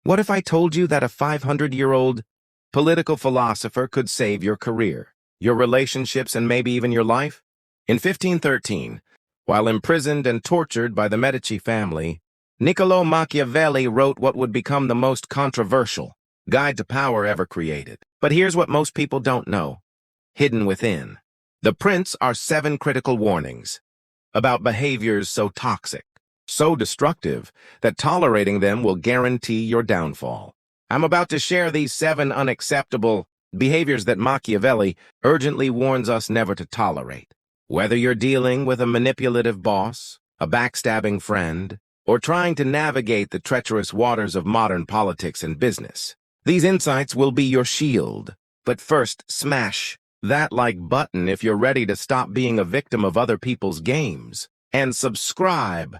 What if I told you that a 500-year-old political philosopher could save your career, your relationships, and maybe even your life? In 1513, while imprisoned and tortured by the Medici family, Niccolò Machiavelli wrote what would become the most controversial guide to power ever created. But here's what most people don't know. Hidden within The Prince are 7 critical warnings about behaviors so toxic, so destructive, that tolerating them will guarantee your downfall. I'm about to share these 7 unacceptable behaviors that Machiavelli urgently warns us never to tolerate. Whether you're dealing with a manipulative boss, a backstabbing friend, or trying to navigate the treacherous waters of modern politics and business, these insights will be your shield. But first, smash that like button if you're ready to stop being a victim of other people's games. And subscribe,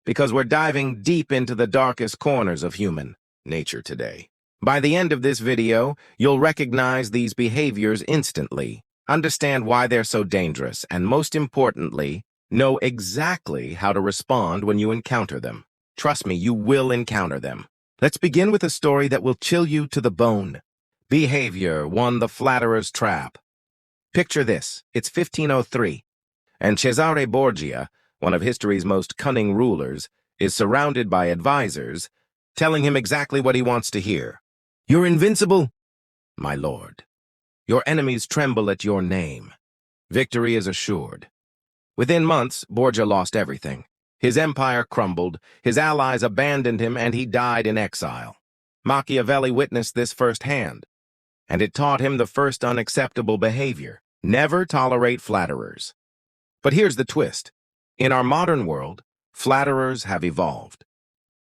because we're diving deep into the darkest corners of human nature today. By the end of this video, you'll recognize these behaviors instantly, understand why they're so dangerous, and most importantly, know exactly how to respond when you encounter them. Trust me, you will encounter them. Let's begin with a story that will chill you to the bone. Behavior 1: the flatterer's trap. Picture this, it's 1503, and Cesare Borgia, one of history's most cunning rulers, is surrounded by advisors, telling him exactly what he wants to hear. You're invincible, my lord. Your enemies tremble at your name. Victory is assured. Within months, Borgia lost everything. His empire crumbled, his allies abandoned him, and he died in exile. Machiavelli witnessed this firsthand, and it taught him the first unacceptable behavior: never tolerate flatterers. But here's the twist. In our modern world, flatterers have evolved.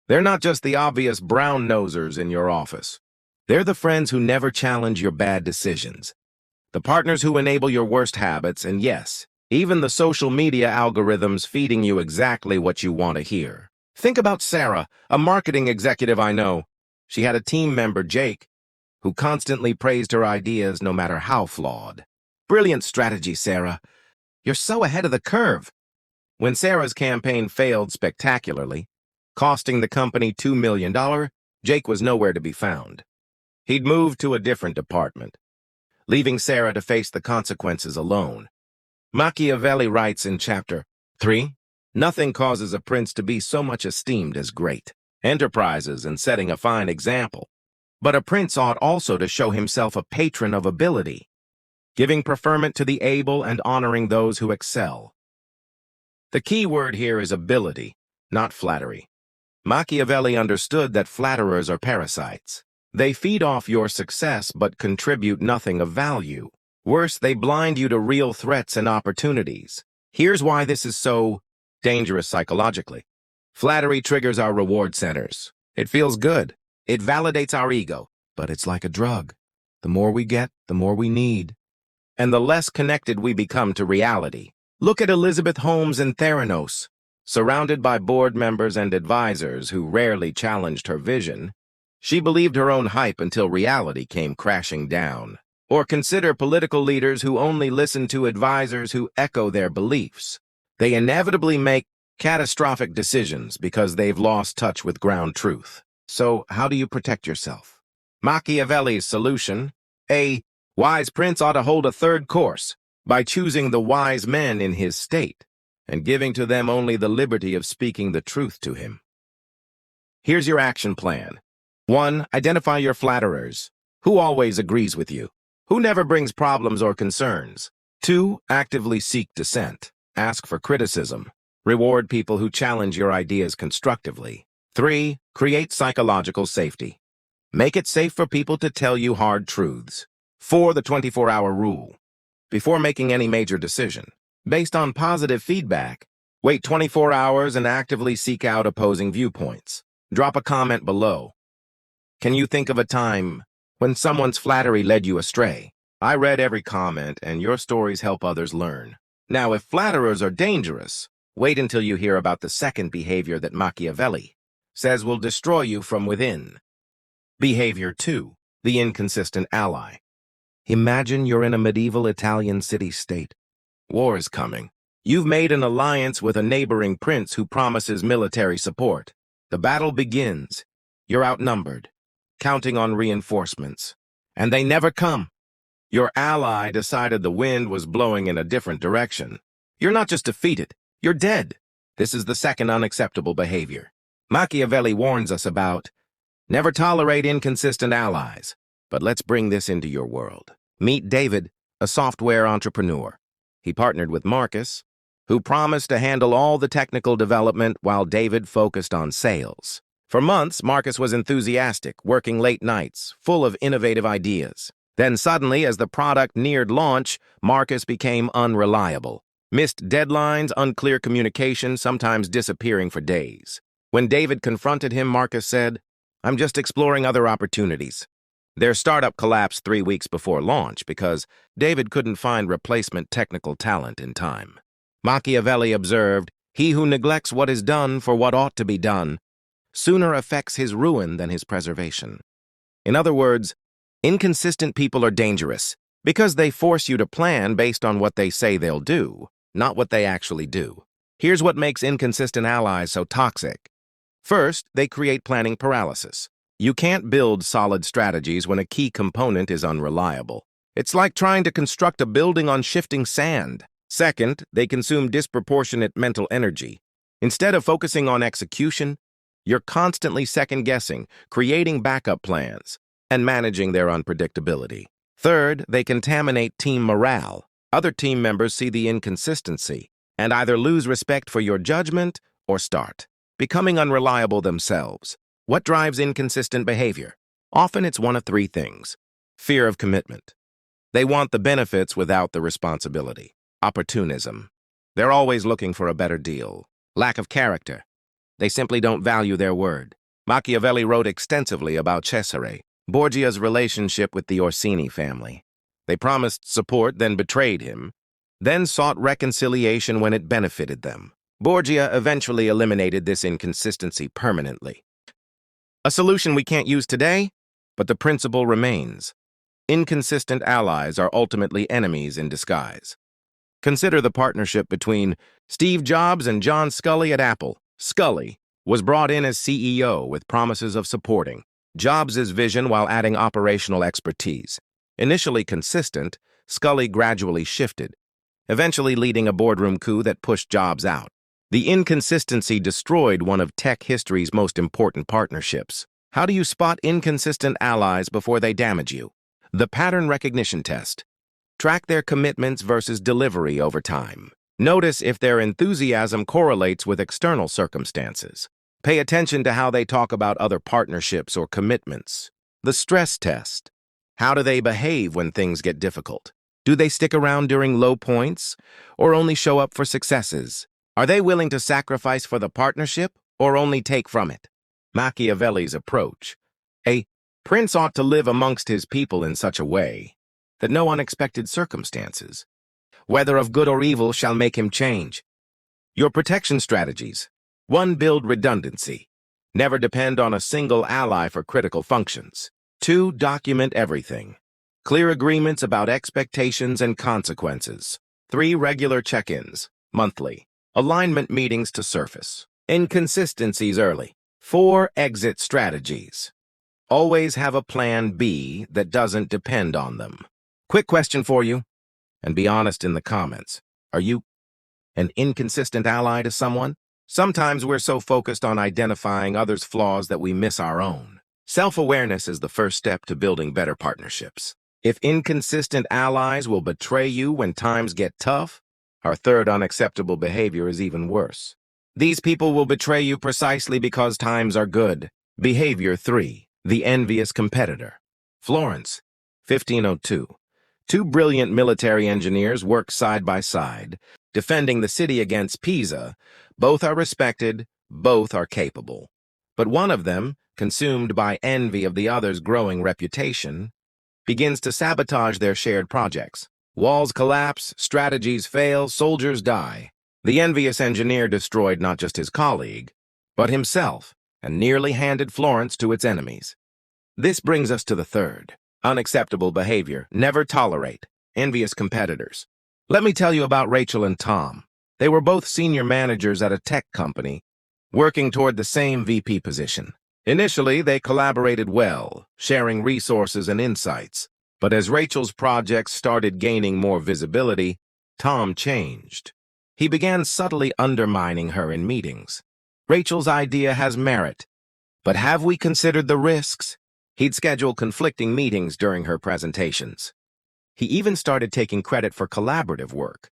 They're not just the obvious brown-nosers in your office. They're the friends who never challenge your bad decisions, the partners who enable your worst habits, and yes, even the social media algorithms feeding you exactly what you want to hear. Think about Sarah, a marketing executive I know. She had a team member, Jake, who constantly praised her ideas no matter how flawed. Brilliant strategy, Sarah. You're so ahead of the curve. When Sarah's campaign failed spectacularly, costing the company $2 million, Jake was nowhere to be found. He'd moved to a different department, leaving Sarah to face the consequences alone. Machiavelli writes in chapter 3, "Nothing causes a prince to be so much esteemed as great enterprises and setting a fine example. But a prince ought also to show himself a patron of ability, giving preferment to the able and honoring those who excel." The key word here is ability, not flattery. Machiavelli understood that flatterers are parasites. They feed off your success but contribute nothing of value. Worse, they blind you to real threats and opportunities. Here's why this is so dangerous psychologically. Flattery triggers our reward centers. It feels good. It validates our ego. But it's like a drug. The more we get, the more we need, and the less connected we become to reality. Look at Elizabeth Holmes in Theranos. Surrounded by board members and advisors who rarely challenged her vision, she believed her own hype until reality came crashing down. Or consider political leaders who only listen to advisors who echo their beliefs. They inevitably make catastrophic decisions because they've lost touch with ground truth. So, how do you protect yourself? Machiavelli's solution: a wise prince ought to hold a third course by choosing the wise men in his state and giving to them only the liberty of speaking the truth to him. Here's your action plan. 1. Identify your flatterers. Who always agrees with you? Who never brings problems or concerns? 2. Actively seek dissent. Ask for criticism. Reward people who challenge your ideas constructively. 3. Create psychological safety. Make it safe for people to tell you hard truths. 4. The 24-hour rule. Before making any major decision, based on positive feedback, wait 24 hours and actively seek out opposing viewpoints. Drop a comment below. Can you think of a time when someone's flattery led you astray? I read every comment, and your stories help others learn. Now, if flatterers are dangerous, wait until you hear about the second behavior that Machiavelli says will destroy you from within. Behavior 2: the inconsistent ally. Imagine you're in a medieval Italian city-state. War is coming. You've made an alliance with a neighboring prince who promises military support. The battle begins. You're outnumbered. counting on reinforcements. And they never come. Your ally decided the wind was blowing in a different direction. You're not just defeated, you're dead. This is the second unacceptable behavior. Machiavelli warns us about, never tolerate inconsistent allies. But let's bring this into your world. Meet David, a software entrepreneur. He partnered with Marcus, who promised to handle all the technical development while David focused on sales. For months, Marcus was enthusiastic, working late nights, full of innovative ideas. Then suddenly, as the product neared launch, Marcus became unreliable. Missed deadlines, unclear communication, sometimes disappearing for days. When David confronted him, Marcus said, "I'm just exploring other opportunities." Their startup collapsed 3 weeks before launch because David couldn't find replacement technical talent in time. Machiavelli observed, "He who neglects what is done for what ought to be done sooner affects his ruin than his preservation." In other words, inconsistent people are dangerous because they force you to plan based on what they say they'll do, not what they actually do. Here's what makes inconsistent allies so toxic. First, they create planning paralysis. You can't build solid strategies when a key component is unreliable. It's like trying to construct a building on shifting sand. Second, they consume disproportionate mental energy. Instead of focusing on execution, you're constantly second-guessing, creating backup plans, and managing their unpredictability. Third, they contaminate team morale. Other team members see the inconsistency and either lose respect for your judgment or start becoming unreliable themselves. What drives inconsistent behavior? Often it's one of three things. Fear of commitment. They want the benefits without the responsibility. Opportunism. They're always looking for a better deal. Lack of character. They simply don't value their word. Machiavelli wrote extensively about Cesare, Borgia's relationship with the Orsini family. They promised support, then betrayed him, then sought reconciliation when it benefited them. Borgia eventually eliminated this inconsistency permanently. A solution we can't use today, but the principle remains. Inconsistent allies are ultimately enemies in disguise. Consider the partnership between Steve Jobs and John Sculley at Apple. Sculley was brought in as CEO with promises of supporting Jobs' vision while adding operational expertise. Initially consistent, Sculley gradually shifted, eventually leading a boardroom coup that pushed Jobs out. The inconsistency destroyed one of tech history's most important partnerships. How do you spot inconsistent allies before they damage you? The pattern recognition test. Track their commitments versus delivery over time. Notice if their enthusiasm correlates with external circumstances. Pay attention to how they talk about other partnerships or commitments. The stress test. How do they behave when things get difficult? Do they stick around during low points or only show up for successes? Are they willing to sacrifice for the partnership or only take from it? Machiavelli's approach. A prince ought to live amongst his people in such a way that no unexpected circumstances, whether of good or evil, shall make him change. Your protection strategies. 1. Build redundancy. Never depend on a single ally for critical functions. 2. Document everything. Clear agreements about expectations and consequences. 3. Regular check-ins, monthly. Alignment meetings to surface. Inconsistencies early. 4. Exit strategies. Always have a plan B that doesn't depend on them. Quick question for you, and be honest in the comments. Are you an inconsistent ally to someone? Sometimes we're so focused on identifying others' flaws that we miss our own. Self-awareness is the first step to building better partnerships. If inconsistent allies will betray you when times get tough, our third unacceptable behavior is even worse. These people will betray you precisely because times are good. Behavior 3. The envious competitor. Florence, 1502. 2 brilliant military engineers work side by side, defending the city against Pisa. Both are respected, both are capable. But one of them, consumed by envy of the other's growing reputation, begins to sabotage their shared projects. Walls collapse, strategies fail, soldiers die. The envious engineer destroyed not just his colleague, but himself, and nearly handed Florence to its enemies. This brings us to the third. Unacceptable behavior. Never tolerate envious competitors. Let me tell you about Rachel and Tom. They were both senior managers at a tech company, working toward the same VP position. Initially, they collaborated well, sharing resources and insights. But as Rachel's projects started gaining more visibility, Tom changed. He began subtly undermining her in meetings. Rachel's idea has merit, but have we considered the risks? He'd schedule conflicting meetings during her presentations. He even started taking credit for collaborative work,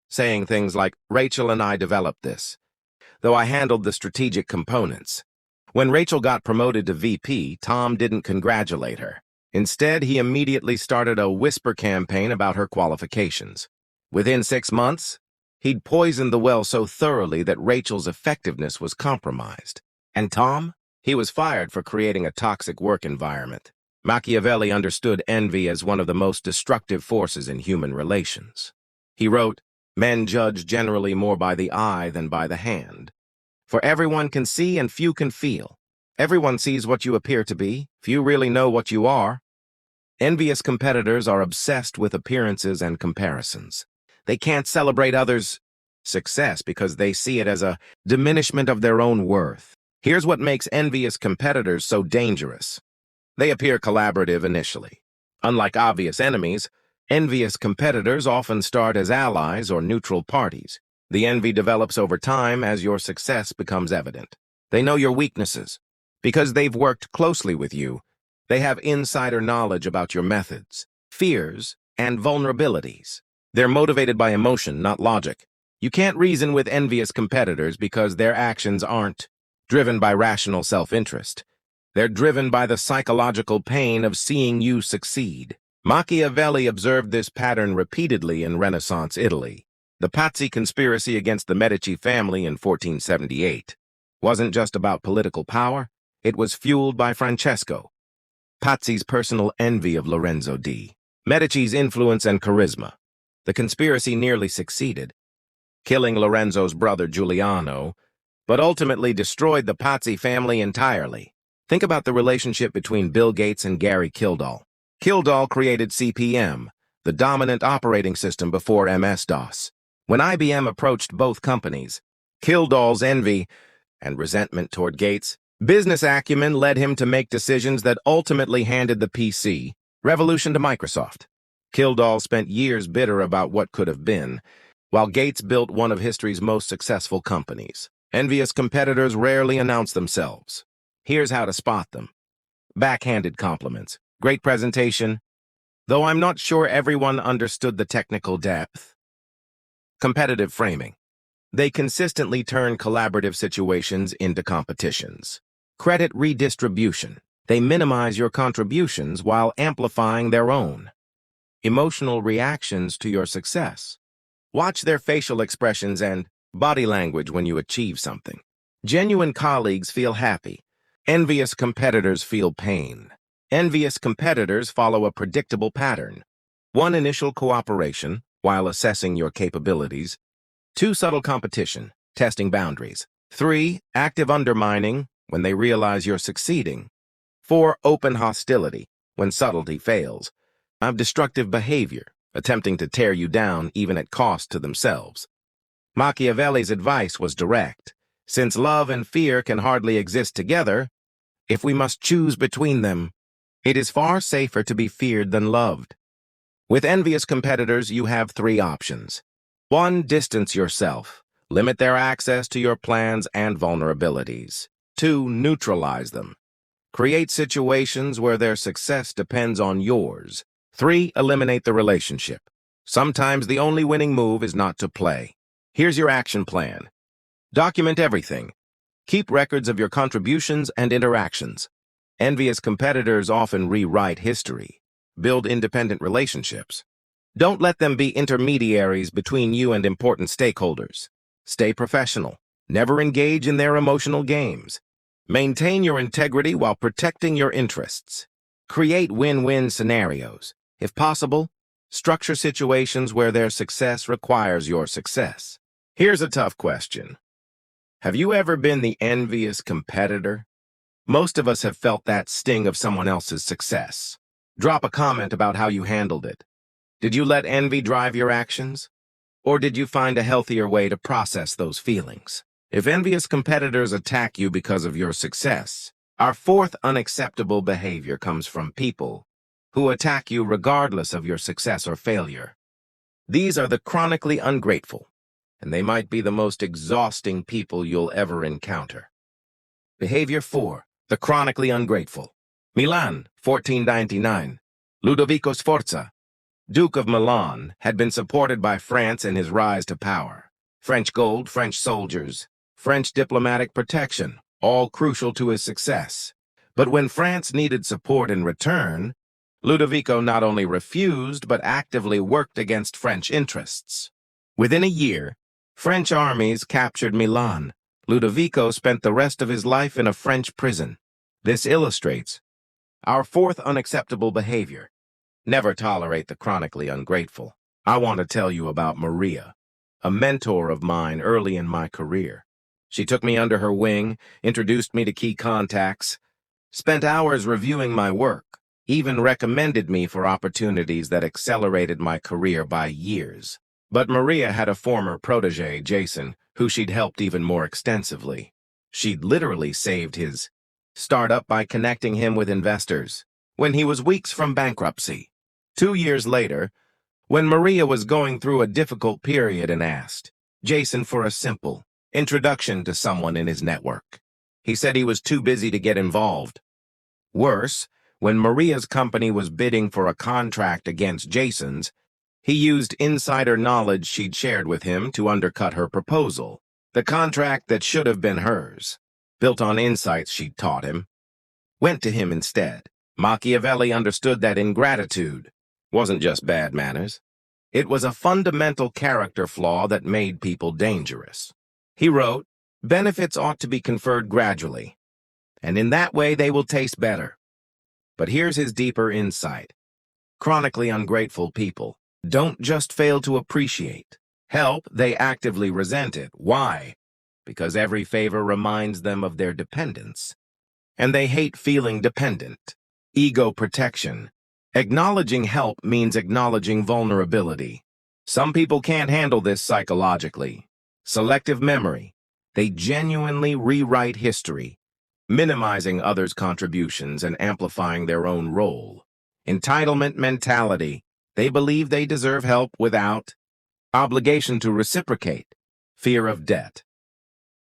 saying things like, "Rachel and I developed this, though I handled the strategic components." When Rachel got promoted to VP, Tom didn't congratulate her. Instead, he immediately started a whisper campaign about her qualifications. Within 6 months, he'd poisoned the well so thoroughly that Rachel's effectiveness was compromised. And Tom? He was fired for creating a toxic work environment. Machiavelli understood envy as one of the most destructive forces in human relations. He wrote, "Men judge generally more by the eye than by the hand. For everyone can see and few can feel. Everyone sees what you appear to be, few really know what you are." Envious competitors are obsessed with appearances and comparisons. They can't celebrate others' success because they see it as a diminishment of their own worth. Here's what makes envious competitors so dangerous. They appear collaborative initially. Unlike obvious enemies, envious competitors often start as allies or neutral parties. The envy develops over time as your success becomes evident. They know your weaknesses. Because they've worked closely with you, they have insider knowledge about your methods, fears, and vulnerabilities. They're motivated by emotion, not logic. You can't reason with envious competitors because their actions aren't driven by rational self-interest. They're driven by the psychological pain of seeing you succeed. Machiavelli observed this pattern repeatedly in Renaissance Italy. The Pazzi conspiracy against the Medici family in 1478 wasn't just about political power, it was fueled by Francesco Pazzi's personal envy of Lorenzo di Medici's influence and charisma. The conspiracy nearly succeeded, killing Lorenzo's brother Giuliano, but ultimately destroyed the Pazzi family entirely. Think about the relationship between Bill Gates and Gary Kildall. Kildall created CP/M, the dominant operating system before MS-DOS. When IBM approached both companies, Kildall's envy and resentment toward Gates' business acumen led him to make decisions that ultimately handed the PC revolution to Microsoft. Kildall spent years bitter about what could have been, while Gates built one of history's most successful companies. Envious competitors rarely announce themselves. Here's how to spot them. Backhanded compliments. Great presentation, though I'm not sure everyone understood the technical depth. Competitive framing. They consistently turn collaborative situations into competitions. Credit redistribution. They minimize your contributions while amplifying their own. Emotional reactions to your success. Watch their facial expressions and body language when you achieve something. Genuine colleagues feel happy. Envious competitors feel pain. Envious competitors follow a predictable pattern. 1. Initial cooperation, while assessing your capabilities. 2. Subtle competition, testing boundaries. 3. Active undermining, when they realize you're succeeding. 4. Open hostility, when subtlety fails. 5. Destructive behavior, attempting to tear you down even at cost to themselves. Machiavelli's advice was direct. Since love and fear can hardly exist together, if we must choose between them, it is far safer to be feared than loved. With envious competitors, you have 3 options. 1. Distance yourself. Limit their access to your plans and vulnerabilities. 2. Neutralize them. Create situations where their success depends on yours. 3. Eliminate the relationship. Sometimes the only winning move is not to play. Here's your action plan. Document everything. Keep records of your contributions and interactions. Envious competitors often rewrite history. Build independent relationships. Don't let them be intermediaries between you and important stakeholders. Stay professional. Never engage in their emotional games. Maintain your integrity while protecting your interests. Create win-win scenarios. If possible, structure situations where their success requires your success. Here's a tough question. Have you ever been the envious competitor? Most of us have felt that sting of someone else's success. Drop a comment about how you handled it. Did you let envy drive your actions? Or did you find a healthier way to process those feelings? If envious competitors attack you because of your success, Our fourth unacceptable behavior comes from people who attack you regardless of your success or failure. These are the chronically ungrateful, and they might be the most exhausting people you'll ever encounter. Behavior 4. The chronically ungrateful. Milan, 1499. Ludovico Sforza, Duke of Milan, had been supported by France in his rise to power. French gold, French soldiers, French diplomatic protection, all crucial to his success. But when France needed support in return, Ludovico not only refused but actively worked against French interests. Within a year, French armies captured Milan. Ludovico spent the rest of his life in a French prison. This illustrates our fourth unacceptable behavior. Never tolerate the chronically ungrateful. I want to tell you about Maria, a mentor of mine early in my career. She took me under her wing, introduced me to key contacts, spent hours reviewing my work, even recommended me for opportunities that accelerated my career by years. But Maria had a former protege, Jason, who she'd helped even more extensively. She'd literally saved his startup by connecting him with investors when he was weeks from bankruptcy. 2 years later, when Maria was going through a difficult period and asked Jason for a simple introduction to someone in his network, he said he was too busy to get involved. Worse, when Maria's company was bidding for a contract against Jason's, he used insider knowledge she'd shared with him to undercut her proposal. The contract that should have been hers, built on insights she'd taught him, went to him instead. Machiavelli understood that ingratitude wasn't just bad manners. It was a fundamental character flaw that made people dangerous. He wrote, "Benefits ought to be conferred gradually, and in that way they will taste better." But here's his deeper insight. Chronically ungrateful people don't just fail to appreciate help, they actively resent it. Why? Because every favor reminds them of their dependence. And they hate feeling dependent. Ego protection. Acknowledging help means acknowledging vulnerability. Some people can't handle this psychologically. Selective memory. They genuinely rewrite history, minimizing others' contributions and amplifying their own role. Entitlement mentality. They believe they deserve help without obligation to reciprocate. Fear of debt.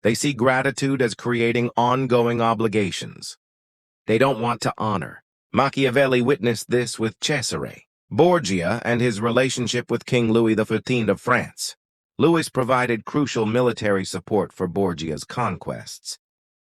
They see gratitude as creating ongoing obligations. They don't want to honor. Machiavelli witnessed this with Cesare Borgia and his relationship with King Louis XIV of France. Louis provided crucial military support for Borgia's conquests.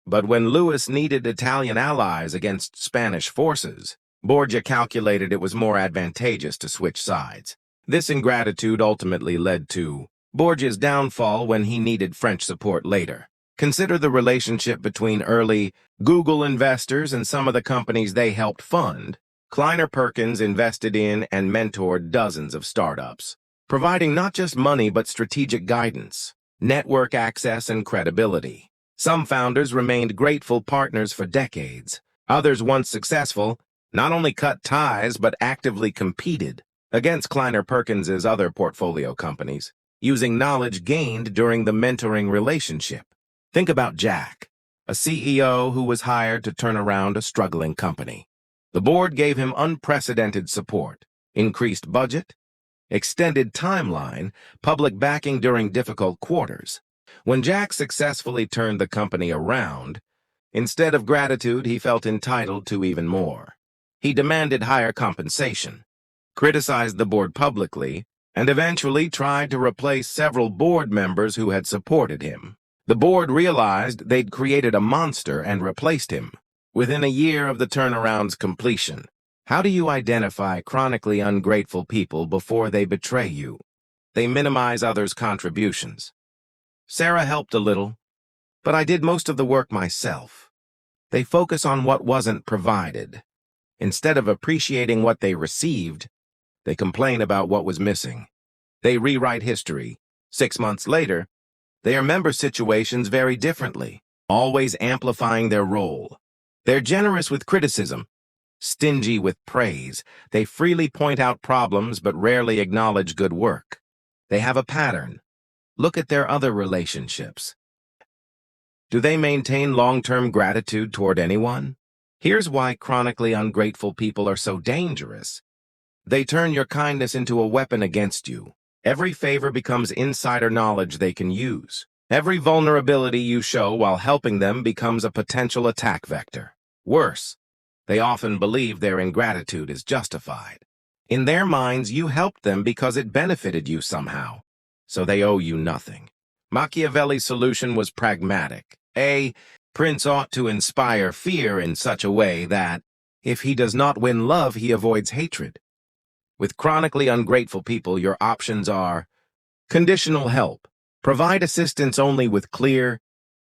But when Louis needed Italian allies against Spanish forces, Borgia calculated it was more advantageous to switch sides. This ingratitude ultimately led to Borgia's downfall when he needed French support later. Consider the relationship between early Google investors and some of the companies they helped fund. Kleiner Perkins invested in and mentored dozens of startups, providing not just money but strategic guidance, network access, and credibility. Some founders remained grateful partners for decades. Others, once successful, not only cut ties but actively competed against Kleiner Perkins's other portfolio companies, using knowledge gained during the mentoring relationship. Think about Jack, a CEO who was hired to turn around a struggling company. The board gave him unprecedented support, increased budget, extended timeline, public backing during difficult quarters. When Jack successfully turned the company around, instead of gratitude, he felt entitled to even more. He demanded higher compensation, criticized the board publicly, and eventually tried to replace several board members who had supported him. The board realized they'd created a monster and replaced him. Within a year of the turnaround's completion, how do you identify chronically ungrateful people before they betray you? They minimize others' contributions. Sarah helped a little, but I did most of the work myself. They focus on what wasn't provided. Instead of appreciating what they received, they complain about what was missing. They rewrite history. 6 months later, they remember situations very differently, always amplifying their role. They're generous with criticism, stingy with praise. They freely point out problems but rarely acknowledge good work. They have a pattern. Look at their other relationships. Do they maintain long-term gratitude toward anyone? Here's why chronically ungrateful people are so dangerous. They turn your kindness into a weapon against you. Every favor becomes insider knowledge they can use. Every vulnerability you show while helping them becomes a potential attack vector. Worse, they often believe their ingratitude is justified. In their minds, you helped them because it benefited you somehow, so they owe you nothing. Machiavelli's solution was pragmatic. A prince ought to inspire fear in such a way that, if he does not win love, he avoids hatred. With chronically ungrateful people, your options are conditional help. Provide assistance only with clear,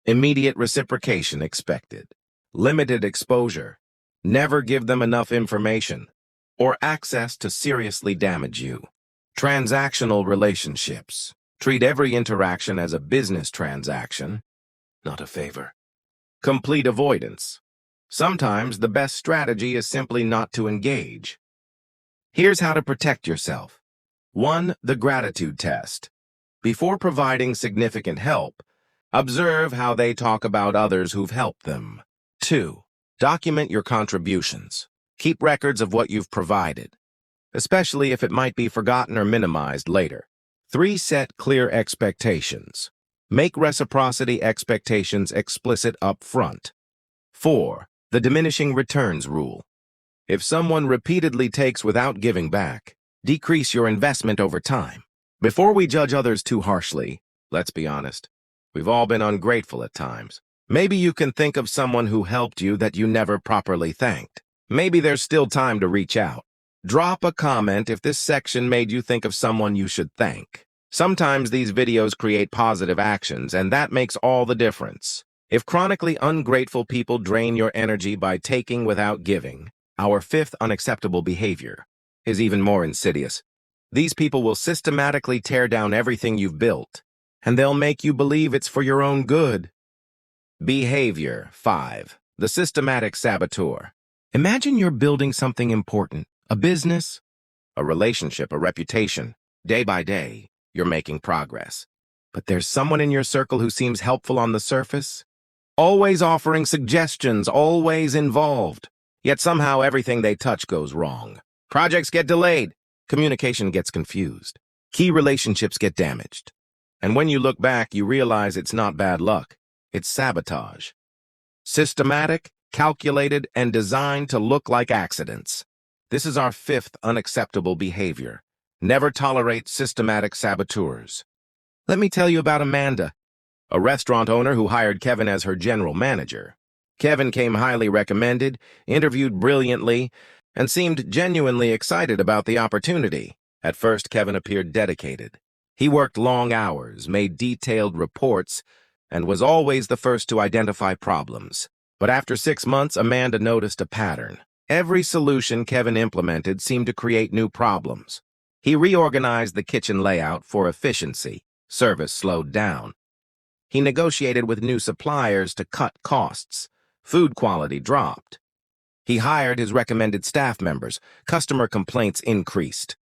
immediate reciprocation expected. Limited exposure. Never give them enough information or access to seriously damage you. Transactional relationships. Treat every interaction as a business transaction, not a favor. Complete avoidance. Sometimes the best strategy is simply not to engage. Here's how to protect yourself. 1. The gratitude test. Before providing significant help, observe how they talk about others who've helped them. 2. Document your contributions. Keep records of what you've provided, especially if it might be forgotten or minimized later. 3. Set clear expectations. Make reciprocity expectations explicit up front. 4. The diminishing returns rule. If someone repeatedly takes without giving back, decrease your investment over time. Before we judge others too harshly, let's be honest, we've all been ungrateful at times. Maybe you can think of someone who helped you that you never properly thanked. Maybe there's still time to reach out. Drop a comment if this section made you think of someone you should thank. Sometimes these videos create positive actions, and that makes all the difference. If chronically ungrateful people drain your energy by taking without giving, our 5th unacceptable behavior is even more insidious. These people will systematically tear down everything you've built, and they'll make you believe it's for your own good. Behavior 5. The systematic saboteur. Imagine you're building something important, a business, a relationship, a reputation. Day by day, you're making progress. But there's someone in your circle who seems helpful on the surface, always offering suggestions, always involved. Yet somehow everything they touch goes wrong. Projects get delayed. Communication gets confused. Key relationships get damaged. And when you look back, you realize it's not bad luck. It's sabotage. Systematic, calculated, and designed to look like accidents. This is our 5th unacceptable behavior. Never tolerate systematic saboteurs. Let me tell you about Amanda, a restaurant owner who hired Kevin as her general manager. Kevin came highly recommended, interviewed brilliantly, and seemed genuinely excited about the opportunity. At first, Kevin appeared dedicated. He worked long hours, made detailed reports, and was always the first to identify problems. But after 6 months, Amanda noticed a pattern. Every solution Kevin implemented seemed to create new problems. He reorganized the kitchen layout for efficiency. Service slowed down. He negotiated with new suppliers to cut costs. Food quality dropped. He hired his recommended staff members. Customer complaints increased.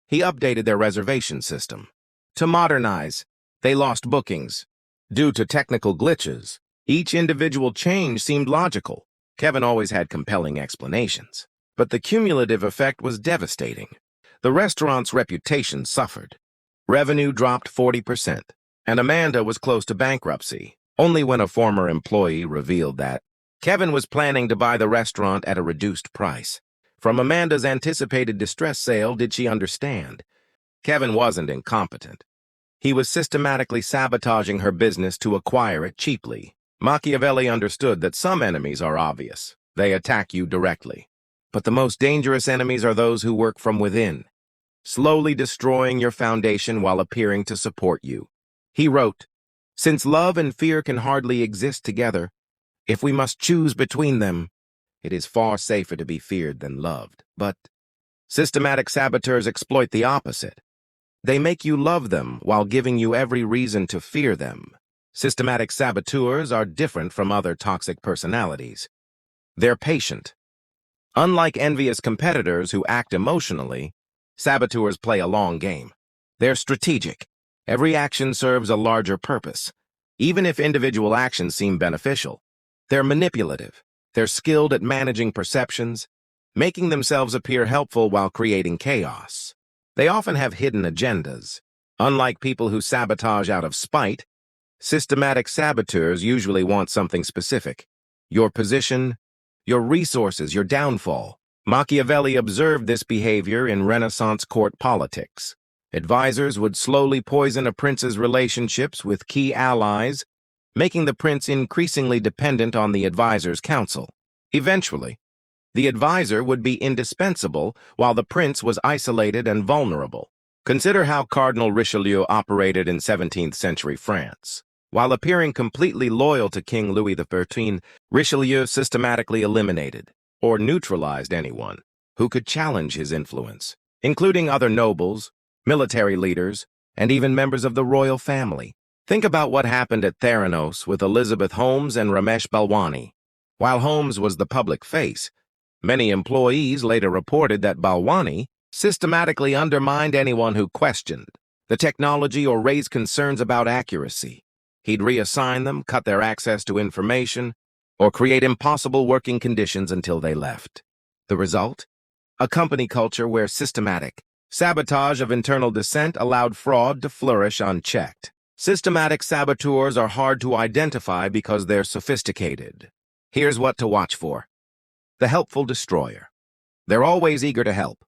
He updated their reservation system. To modernize, they lost bookings. Due to technical glitches, each individual change seemed logical. Kevin always had compelling explanations. But the cumulative effect was devastating. The restaurant's reputation suffered. Revenue dropped 40%, and Amanda was close to bankruptcy, only when a former employee revealed that Kevin was planning to buy the restaurant at a reduced price. From Amanda's anticipated distress sale, did she understand? Kevin wasn't incompetent. He was systematically sabotaging her business to acquire it cheaply. Machiavelli understood that some enemies are obvious. They attack you directly. But the most dangerous enemies are those who work from within, slowly destroying your foundation while appearing to support you. He wrote, "Since love and fear can hardly exist together, if we must choose between them, it is far safer to be feared than loved." But systematic saboteurs exploit the opposite. They make you love them while giving you every reason to fear them. Systematic saboteurs are different from other toxic personalities. They're patient. Unlike envious competitors who act emotionally, saboteurs play a long game. They're strategic. Every action serves a larger purpose. even if individual actions seem beneficial. They're manipulative. They're skilled at managing perceptions, making themselves appear helpful while creating chaos. They often have hidden agendas. Unlike people who sabotage out of spite, systematic saboteurs usually want something specific: your position, your resources, your downfall. Machiavelli observed this behavior in Renaissance court politics. Advisors would slowly poison a prince's relationships with key allies, making the prince increasingly dependent on the advisor's counsel. Eventually, the advisor would be indispensable while the prince was isolated and vulnerable. Consider how Cardinal Richelieu operated in 17th century France. While appearing completely loyal to King Louis XIII, Richelieu systematically eliminated or neutralized anyone who could challenge his influence, including other nobles, military leaders, and even members of the royal family. Think about what happened at Theranos with Elizabeth Holmes and Ramesh Balwani. While Holmes was the public face, many employees later reported that Balwani systematically undermined anyone who questioned the technology or raised concerns about accuracy. He'd reassign them, cut their access to information, or create impossible working conditions until they left. The result? A company culture where systematic sabotage of internal dissent allowed fraud to flourish unchecked. Systematic saboteurs are hard to identify because they're sophisticated. Here's what to watch for. The helpful destroyer. They're always eager to help,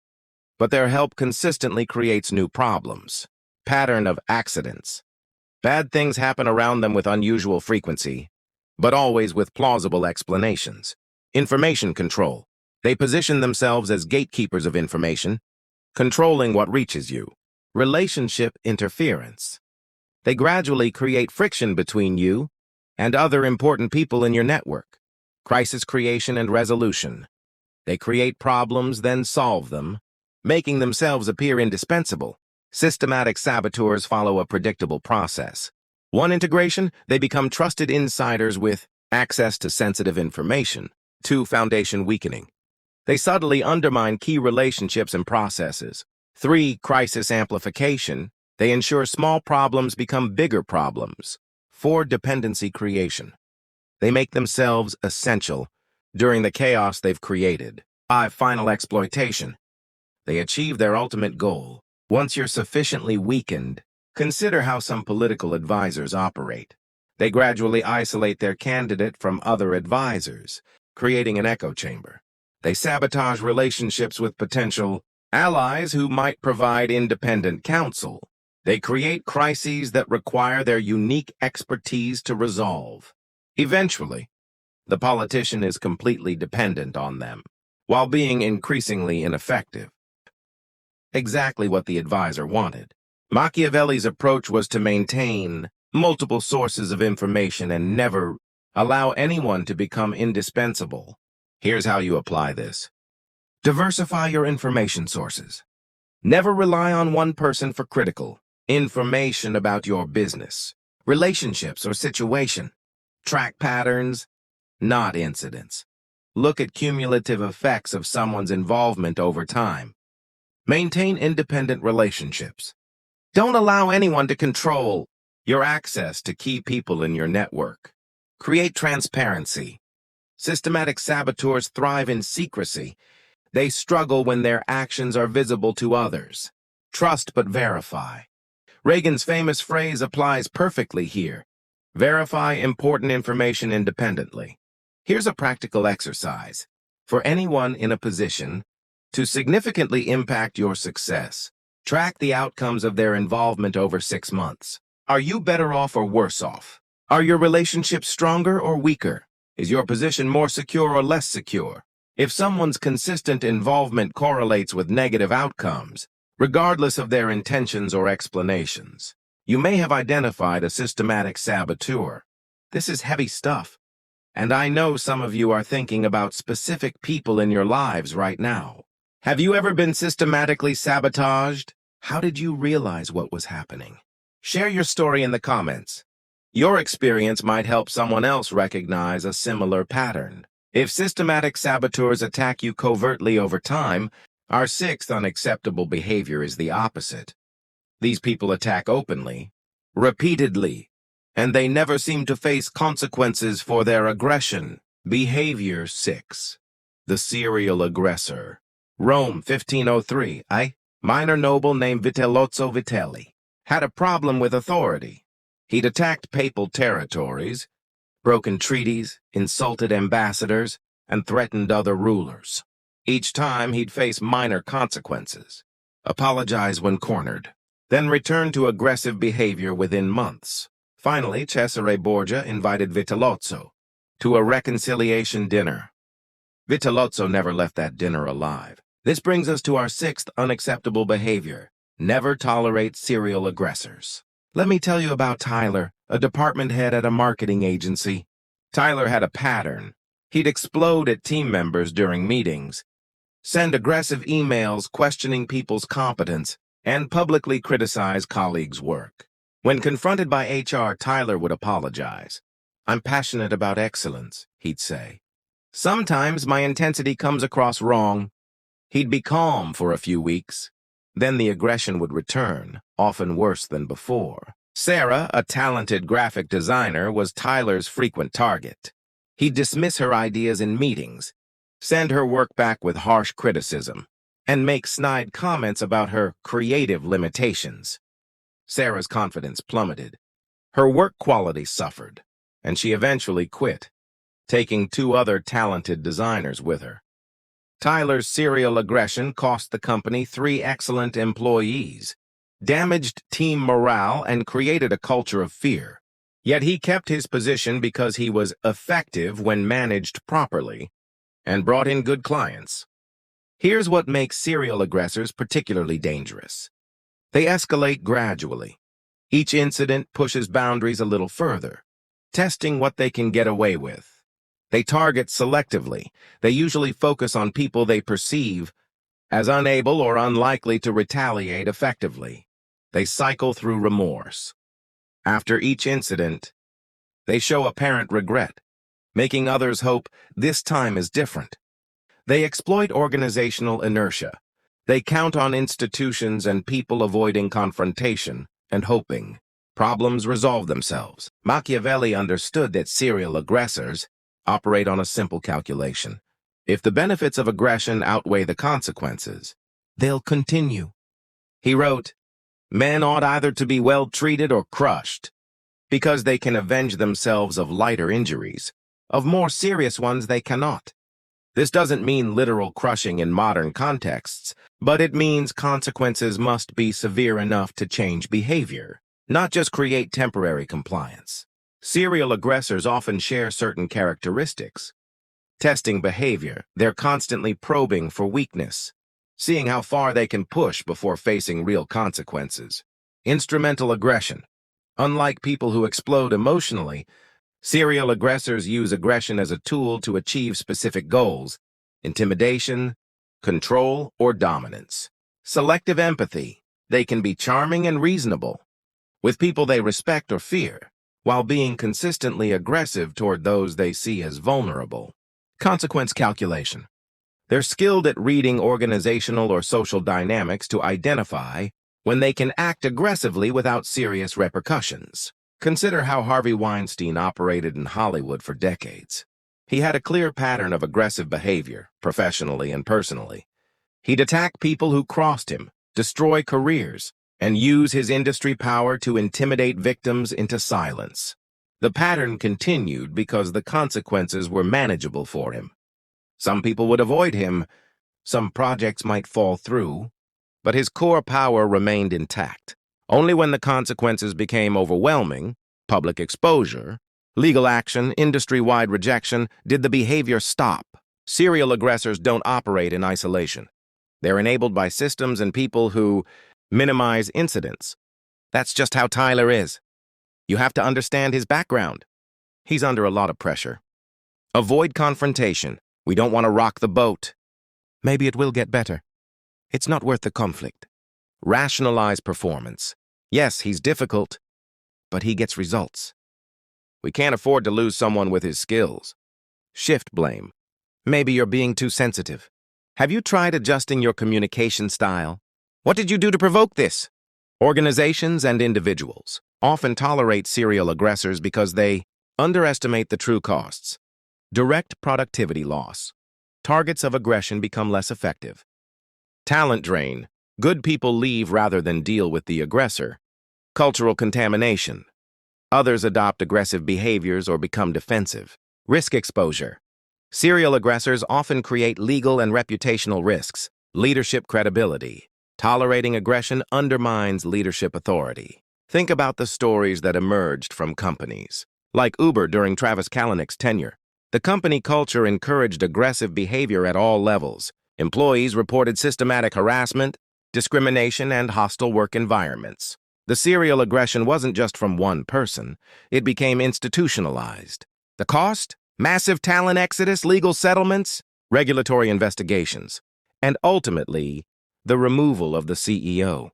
but their help consistently creates new problems. Pattern of accidents. Bad things happen around them with unusual frequency, but always with plausible explanations. Information control. They position themselves as gatekeepers of information, controlling what reaches you. Relationship interference. They gradually create friction between you and other important people in your network. Crisis creation and resolution. They create problems, then solve them, making themselves appear indispensable. Systematic saboteurs follow a predictable process. 1. Integration. They become trusted insiders with access to sensitive information. 2. Foundation weakening. They subtly undermine key relationships and processes. 3. Crisis amplification. They ensure small problems become bigger problems. 4. Dependency creation. They make themselves essential during the chaos they've created. 5. Final exploitation. They achieve their ultimate goal. Once you're sufficiently weakened, consider how some political advisors operate. They gradually isolate their candidate from other advisors, creating an echo chamber. They sabotage relationships with potential allies who might provide independent counsel. They create crises that require their unique expertise to resolve. Eventually, the politician is completely dependent on them, while being increasingly ineffective. Exactly what the advisor wanted. Machiavelli's approach was to maintain multiple sources of information and never allow anyone to become indispensable. Here's how you apply this. Diversify your information sources. Never rely on one person for critical information about your business, relationships, or situation. Track patterns, not incidents. Look at cumulative effects of someone's involvement over time. Maintain independent relationships. Don't allow anyone to control your access to key people in your network. Create transparency. Systematic saboteurs thrive in secrecy. They struggle when their actions are visible to others. Trust but verify. Reagan's famous phrase applies perfectly here. Verify important information independently. Here's a practical exercise. For anyone in a position to significantly impact your success, track the outcomes of their involvement over 6 months. Are you better off or worse off? Are your relationships stronger or weaker? Is your position more secure or less secure? If someone's consistent involvement correlates with negative outcomes, regardless of their intentions or explanations, you may have identified a systematic saboteur. This is heavy stuff, and I know some of you are thinking about specific people in your lives right now. Have you ever been systematically sabotaged? How did you realize what was happening? Share your story in the comments. Your experience might help someone else recognize a similar pattern. If systematic saboteurs attack you covertly over time, our 6th unacceptable behavior is the opposite. These people attack openly, repeatedly, and they never seem to face consequences for their aggression. Behavior 6. The serial aggressor. Rome, 1503. A minor noble named Vitellozzo Vitelli had a problem with authority. He'd attacked papal territories, broken treaties, insulted ambassadors, and threatened other rulers. Each time he'd face minor consequences, apologize when cornered, then return to aggressive behavior within months. Finally, Cesare Borgia invited Vitellozzo to a reconciliation dinner. Vitellozzo never left that dinner alive. This brings us to our 6th unacceptable behavior. Never tolerate serial aggressors. Let me tell you about Tyler, a department head at a marketing agency. Tyler had a pattern. He'd explode at team members during meetings, send aggressive emails questioning people's competence, and publicly criticize colleagues' work. When confronted by HR, Tyler would apologize. "I'm passionate about excellence," he'd say. "Sometimes my intensity comes across wrong." He'd be calm for a few weeks. Then the aggression would return, often worse than before. Sarah, a talented graphic designer, was Tyler's frequent target. He'd dismiss her ideas in meetings, send her work back with harsh criticism, and make snide comments about her creative limitations. Sarah's confidence plummeted. Her work quality suffered, and she eventually quit, taking 2 other talented designers with her. Tyler's serial aggression cost the company 3 excellent employees, damaged team morale, and created a culture of fear. Yet he kept his position because he was effective when managed properly and brought in good clients. Here's what makes serial aggressors particularly dangerous. They escalate gradually. Each incident pushes boundaries a little further, testing what they can get away with. They target selectively. They usually focus on people they perceive as unable or unlikely to retaliate effectively. They cycle through remorse. After each incident, they show apparent regret, making others hope this time is different. They exploit organizational inertia. They count on institutions and people avoiding confrontation and hoping problems resolve themselves. Machiavelli understood that serial aggressors operate on a simple calculation. If the benefits of aggression outweigh the consequences, they'll continue. He wrote, "Men ought either to be well treated or crushed, because they can avenge themselves of lighter injuries. Of more serious ones they cannot." This doesn't mean literal crushing in modern contexts, but it means consequences must be severe enough to change behavior, not just create temporary compliance. Serial aggressors often share certain characteristics. Testing behavior, they're constantly probing for weakness, seeing how far they can push before facing real consequences. Instrumental aggression. Unlike people who explode emotionally, serial aggressors use aggression as a tool to achieve specific goals: intimidation, control, or dominance. Selective empathy. They can be charming and reasonable with people they respect or fear, while being consistently aggressive toward those they see as vulnerable. Consequence calculation. They're skilled at reading organizational or social dynamics to identify when they can act aggressively without serious repercussions. Consider how Harvey Weinstein operated in Hollywood for decades. He had a clear pattern of aggressive behavior, professionally and personally. He'd attack people who crossed him, destroy careers, and use his industry power to intimidate victims into silence. The pattern continued because the consequences were manageable for him. Some people would avoid him, some projects might fall through, but his core power remained intact. Only when the consequences became overwhelming, public exposure, legal action, industry-wide rejection, did the behavior stop. Serial aggressors don't operate in isolation. They're enabled by systems and people who minimize incidents. That's just how Tyler is. You have to understand his background. He's under a lot of pressure. Avoid confrontation. We don't want to rock the boat. Maybe it will get better. It's not worth the conflict. Rationalize performance. Yes, he's difficult, but he gets results. We can't afford to lose someone with his skills. Shift blame. Maybe you're being too sensitive. Have you tried adjusting your communication style? What did you do to provoke this? Organizations and individuals. often tolerate serial aggressors because they underestimate the true costs. Direct productivity loss. Targets of aggression become less effective. Talent drain. Good people leave rather than deal with the aggressor. Cultural contamination. Others adopt aggressive behaviors or become defensive. Risk exposure. Serial aggressors often create legal and reputational risks. Leadership credibility. Tolerating aggression undermines leadership authority. Think about the stories that emerged from companies. Like Uber during Travis Kalanick's tenure. The company culture encouraged aggressive behavior at all levels. Employees reported systematic harassment, discrimination, and hostile work environments. The serial aggression wasn't just from one person. It became institutionalized. The cost? Massive talent exodus, legal settlements, regulatory investigations, and ultimately, the removal of the CEO.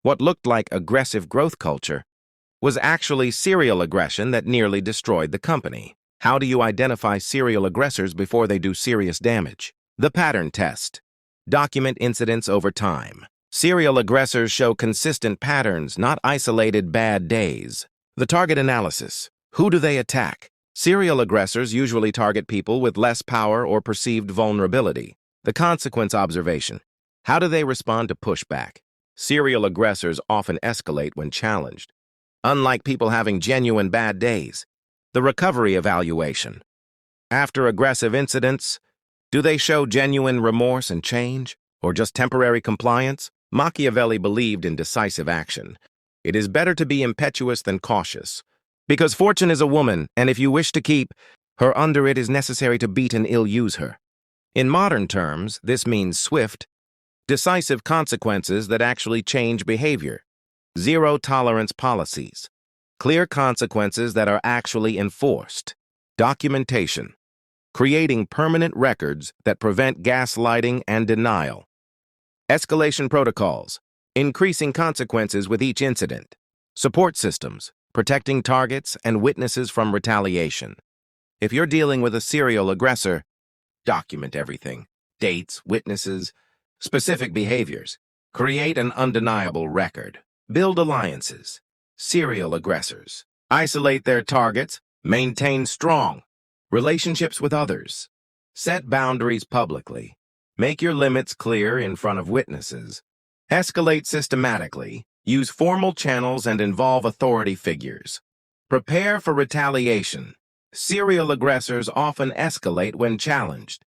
What looked like aggressive growth culture was actually serial aggression that nearly destroyed the company. How do you identify serial aggressors before they do serious damage? The pattern test. Document incidents over time. Serial aggressors show consistent patterns, not isolated bad days. The target analysis. Who do they attack? Serial aggressors usually target people with less power or perceived vulnerability. The consequence observation. How do they respond to pushback? Serial aggressors often escalate when challenged, unlike people having genuine bad days. The recovery evaluation. After aggressive incidents, do they show genuine remorse and change, or just temporary compliance? Machiavelli believed in decisive action. It is better to be impetuous than cautious. Because fortune is a woman, and if you wish to keep her under it is necessary to beat and ill-use her. In modern terms, this means swift, decisive consequences that actually change behavior. Zero-tolerance policies. Clear consequences that are actually enforced. Documentation. Creating permanent records that prevent gaslighting and denial. Escalation protocols. Increasing consequences with each incident. Support systems. Protecting targets and witnesses from retaliation. If you're dealing with a serial aggressor, document everything. Dates, witnesses, specific behaviors. Create an undeniable record. Build alliances. Serial aggressors. Isolate their targets. Maintain strong relationships with others. Set boundaries publicly. Make your limits clear in front of witnesses. Escalate systematically. Use formal channels and involve authority figures. Prepare for retaliation. Serial aggressors often escalate when challenged.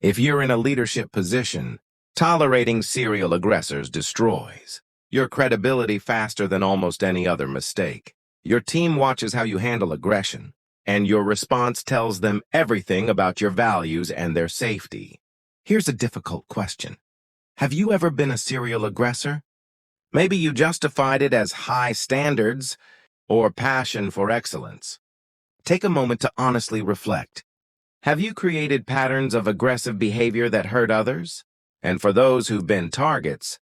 If you're in a leadership position, tolerating serial aggressors destroys your credibility faster than almost any other mistake. Your team watches how you handle aggression, and your response tells them everything about your values and their safety. Here's a difficult question. Have you ever been a serial aggressor? Maybe you justified it as high standards or passion for excellence. Take a moment to honestly reflect. Have you created patterns of aggressive behavior that hurt others? And for those who've been targets,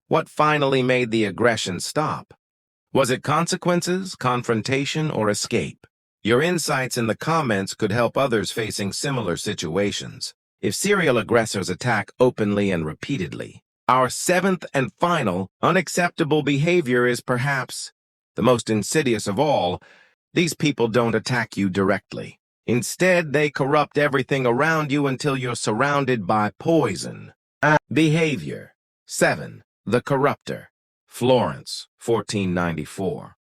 what finally made the aggression stop? Was it consequences, confrontation, or escape? Your insights in the comments could help others facing similar situations. If serial aggressors attack openly and repeatedly, our seventh and final unacceptable behavior is perhaps the most insidious of all. These people don't attack you directly. Instead, they corrupt everything around you until you're surrounded by poison. Behavior. 7. The Corrupter. Florence, 1494.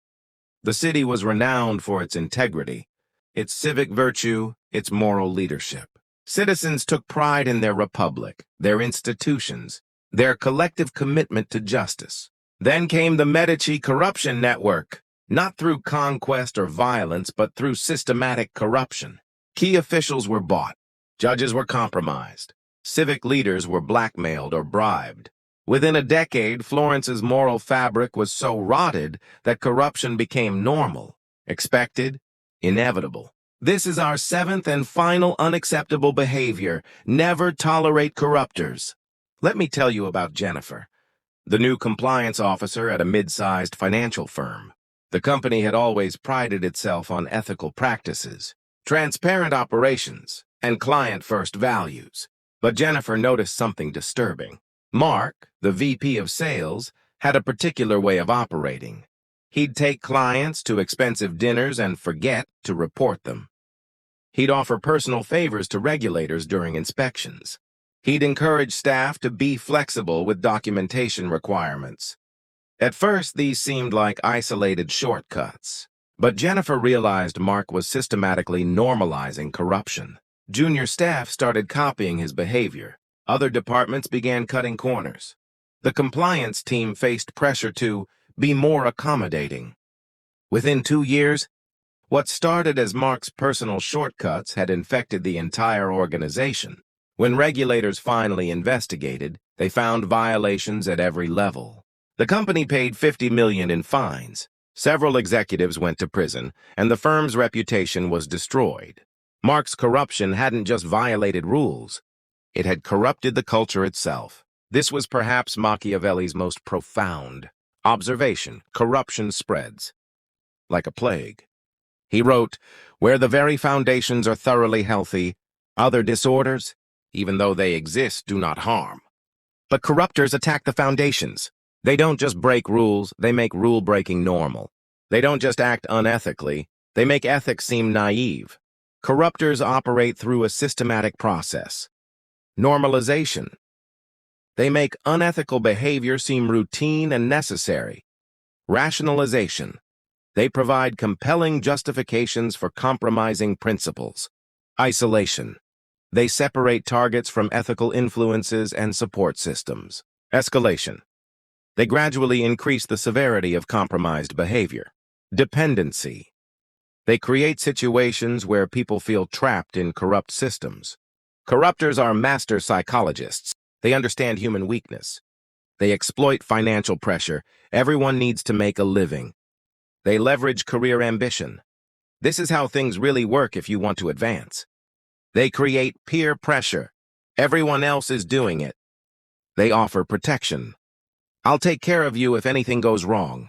The city was renowned for its integrity, its civic virtue, its moral leadership. Citizens took pride in their republic, their institutions, their collective commitment to justice. Then came the Medici corruption network, not through conquest or violence, but through systematic corruption. Key officials were bought, judges were compromised, civic leaders were blackmailed or bribed. Within a decade, Florence's moral fabric was so rotted that corruption became normal, expected, inevitable. This is our seventh and final unacceptable behavior. Never tolerate corruptors. Let me tell you about Jennifer, the new compliance officer at a mid-sized financial firm. The company had always prided itself on ethical practices, transparent operations, and client-first values. But Jennifer noticed something disturbing. Mark, the VP of sales, had a particular way of operating. He'd take clients to expensive dinners and forget to report them. He'd offer personal favors to regulators during inspections. He'd encourage staff to be flexible with documentation requirements. At first, these seemed like isolated shortcuts. But Jennifer realized Mark was systematically normalizing corruption. Junior staff started copying his behavior. Other departments began cutting corners. The compliance team faced pressure to be more accommodating. Within 2 years, what started as Mark's personal shortcuts had infected the entire organization. When regulators finally investigated, they found violations at every level. The company paid $50 million in fines. Several executives went to prison, and the firm's reputation was destroyed. Mark's corruption hadn't just violated rules. It had corrupted the culture itself. This was perhaps Machiavelli's most profound observation. Corruption spreads like a plague. He wrote, "Where the very foundations are thoroughly healthy, other disorders, even though they exist, do not harm." But corruptors attack the foundations. They don't just break rules, they make rule-breaking normal. They don't just act unethically, they make ethics seem naive. Corruptors operate through a systematic process. Normalization. They make unethical behavior seem routine and necessary. Rationalization. They provide compelling justifications for compromising principles. Isolation. They separate targets from ethical influences and support systems. Escalation. They gradually increase the severity of compromised behavior. Dependency. They create situations where people feel trapped in corrupt systems. Corruptors are master psychologists. They understand human weakness. They exploit financial pressure. Everyone needs to make a living. They leverage career ambition. This is how things really work if you want to advance. They create peer pressure. Everyone else is doing it. They offer protection. I'll take care of you if anything goes wrong.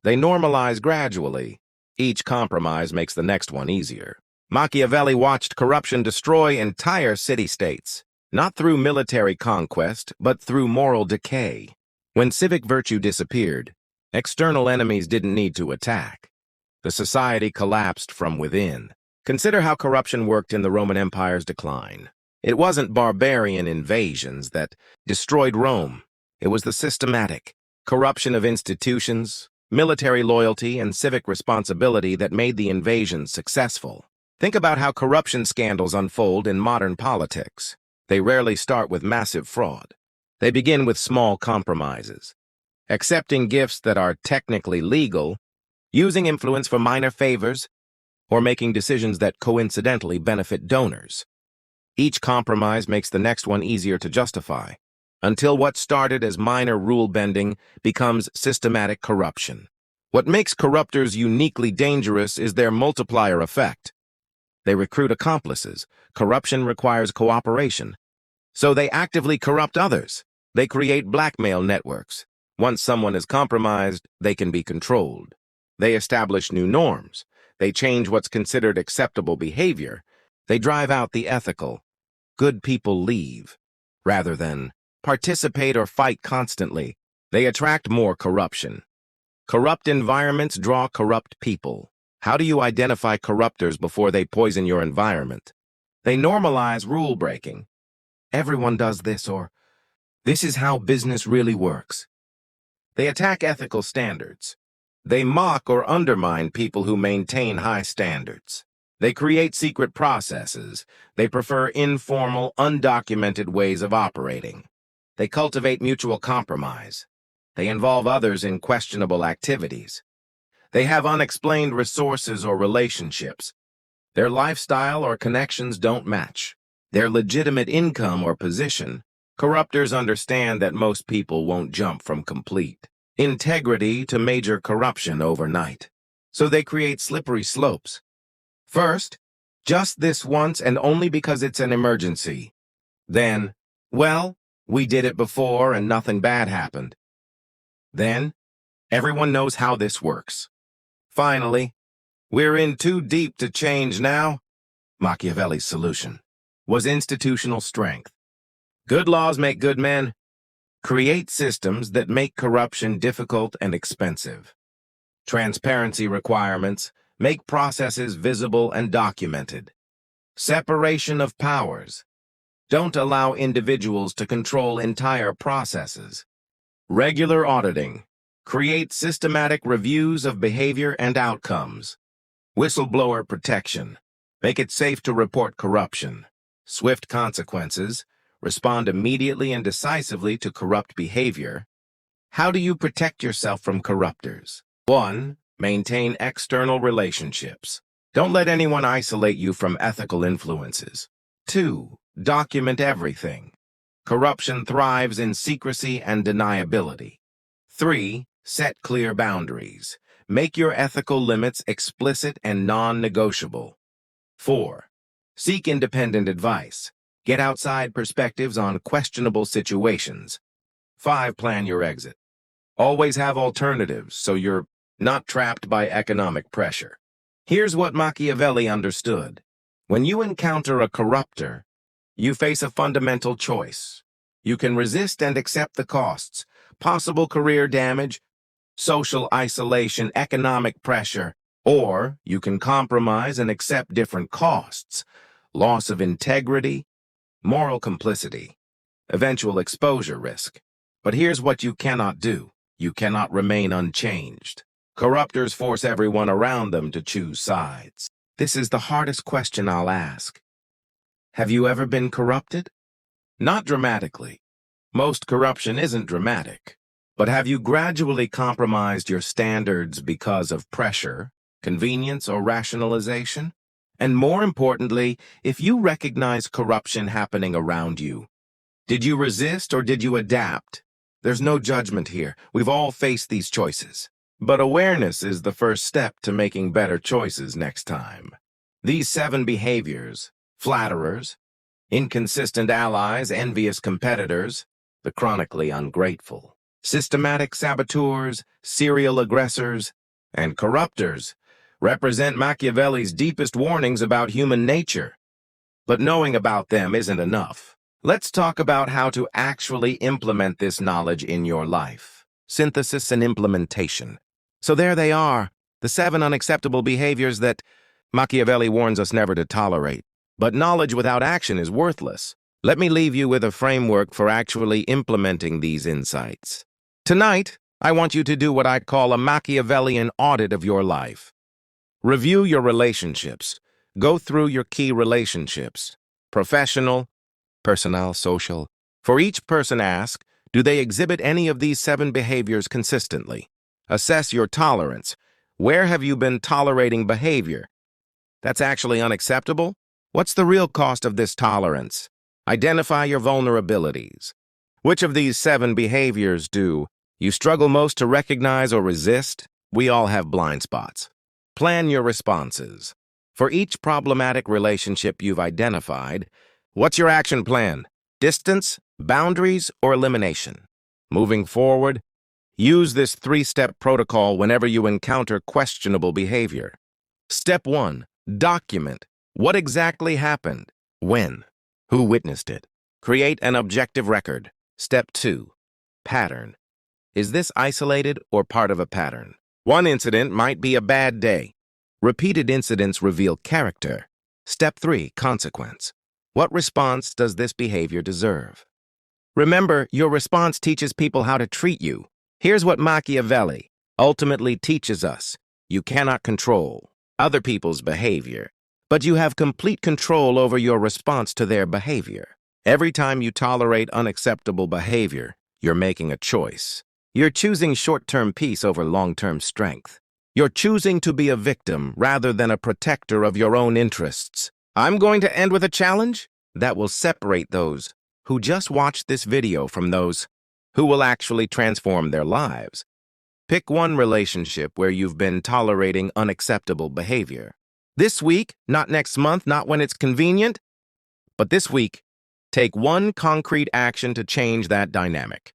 They normalize gradually. Each compromise makes the next one easier. Machiavelli watched corruption destroy entire city-states, not through military conquest, but through moral decay. When civic virtue disappeared, external enemies didn't need to attack. The society collapsed from within. Consider how corruption worked in the Roman Empire's decline. It wasn't barbarian invasions that destroyed Rome. It was the systematic corruption of institutions, military loyalty, and civic responsibility that made the invasion successful. Think about how corruption scandals unfold in modern politics. They rarely start with massive fraud. They begin with small compromises, accepting gifts that are technically legal, using influence for minor favors, or making decisions that coincidentally benefit donors. Each compromise makes the next one easier to justify, until what started as minor rule-bending becomes systematic corruption. What makes corruptors uniquely dangerous is their multiplier effect. They recruit accomplices. Corruption requires cooperation. So they actively corrupt others. They create blackmail networks. Once someone is compromised, they can be controlled. They establish new norms. They change what's considered acceptable behavior. They drive out the ethical. Good people leave. Rather than participate or fight constantly, they attract more corruption. Corrupt environments draw corrupt people. How do you identify corruptors before they poison your environment? They normalize rule-breaking. Everyone does this, or this is how business really works. They attack ethical standards. They mock or undermine people who maintain high standards. They create secret processes. They prefer informal, undocumented ways of operating. They cultivate mutual compromise. They involve others in questionable activities. They have unexplained resources or relationships. Their lifestyle or connections don't match. Their legitimate income or position. Corruptors understand that most people won't jump from complete integrity to major corruption overnight. So they create slippery slopes. First, just this once and only because it's an emergency. Then, well, we did it before and nothing bad happened. Then, everyone knows how this works. Finally, we're in too deep to change now. Machiavelli's solution was institutional strength. Good laws make good men. Create systems that make corruption difficult and expensive. Transparency requirements. Make processes visible and documented. Separation of powers. Don't allow individuals to control entire processes. Regular auditing. Create systematic reviews of behavior and outcomes. Whistleblower protection. Make it safe to report corruption. Swift consequences. Respond immediately and decisively to corrupt behavior. How do you protect yourself from corruptors? 1. Maintain external relationships. Don't let anyone isolate you from ethical influences. 2. Document everything. Corruption thrives in secrecy and deniability. 3. Set clear boundaries. Make your ethical limits explicit and non-negotiable. 4. Seek independent advice. Get outside perspectives on questionable situations. 5. Plan your exit. Always have alternatives so you're not trapped by economic pressure. Here's what Machiavelli understood. When you encounter a corrupter, you face a fundamental choice. You can resist and accept the costs, possible career damage, social isolation, economic pressure, or you can compromise and accept different costs, loss of integrity, moral complicity, eventual exposure risk. But here's what you cannot do. You cannot remain unchanged. Corruptors force everyone around them to choose sides. This is the hardest question I'll ask. Have you ever been corrupted? Not dramatically. Most corruption isn't dramatic. But have you gradually compromised your standards because of pressure, convenience, or rationalization? And more importantly, if you recognize corruption happening around you, did you resist or did you adapt? There's no judgment here. We've all faced these choices. But awareness is the first step to making better choices next time. These 7 behaviors, flatterers, inconsistent allies, envious competitors, the chronically ungrateful, systematic saboteurs, serial aggressors, and corruptors, represent Machiavelli's deepest warnings about human nature. But knowing about them isn't enough. Let's talk about how to actually implement this knowledge in your life. Synthesis and implementation. So there they are, the 7 unacceptable behaviors that Machiavelli warns us never to tolerate. But knowledge without action is worthless. Let me leave you with a framework for actually implementing these insights. Tonight, I want you to do what I call a Machiavellian audit of your life. Review your relationships. Go through your key relationships. Professional, personal, social. For each person, ask, do they exhibit any of these 7 behaviors consistently? Assess your tolerance. Where have you been tolerating behavior that's actually unacceptable? What's the real cost of this tolerance? Identify your vulnerabilities. Which of these 7 behaviors do you struggle most to recognize or resist? We all have blind spots. Plan your responses. For each problematic relationship you've identified, what's your action plan? Distance, boundaries, or elimination? Moving forward, use this 3-step protocol whenever you encounter questionable behavior. Step 1. Document. What exactly happened? When? Who witnessed it? Create an objective record. Step 2. Pattern. Is this isolated or part of a pattern? One incident might be a bad day. Repeated incidents reveal character. Step 3. Consequence. What response does this behavior deserve? Remember, your response teaches people how to treat you. Here's what Machiavelli ultimately teaches us. You cannot control other people's behavior, but you have complete control over your response to their behavior. Every time you tolerate unacceptable behavior, you're making a choice. You're choosing short-term peace over long-term strength. You're choosing to be a victim rather than a protector of your own interests. I'm going to end with a challenge that will separate those who just watched this video from those who will actually transform their lives. Pick one relationship where you've been tolerating unacceptable behavior. This week, not next month, not when it's convenient, but this week, take one concrete action to change that dynamic.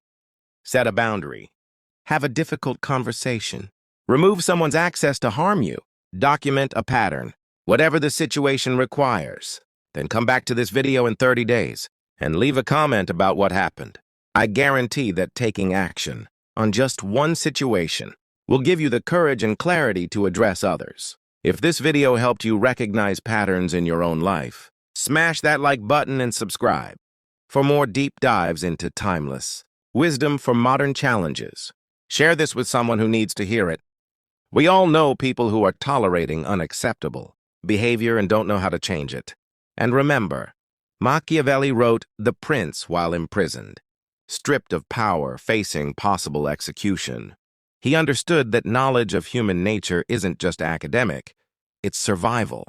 Set a boundary. Have a difficult conversation. Remove someone's access to harm you. Document a pattern, whatever the situation requires. Then come back to this video in 30 days and leave a comment about what happened. I guarantee that taking action on just one situation will give you the courage and clarity to address others. If this video helped you recognize patterns in your own life, smash that like button and subscribe for more deep dives into timeless wisdom for modern challenges. Share this with someone who needs to hear it. We all know people who are tolerating unacceptable behavior and don't know how to change it. And remember, Machiavelli wrote The Prince while imprisoned, stripped of power, facing possible execution. He understood that knowledge of human nature isn't just academic, it's survival.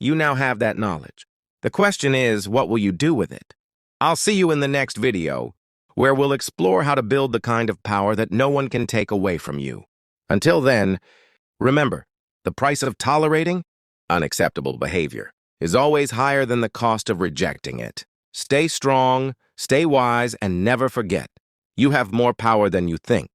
You now have that knowledge. The question is, what will you do with it? I'll see you in the next video, where we'll explore how to build the kind of power that no one can take away from you. Until then, remember, the price of tolerating unacceptable behavior is always higher than the cost of rejecting it. Stay strong, stay wise, and never forget, you have more power than you think.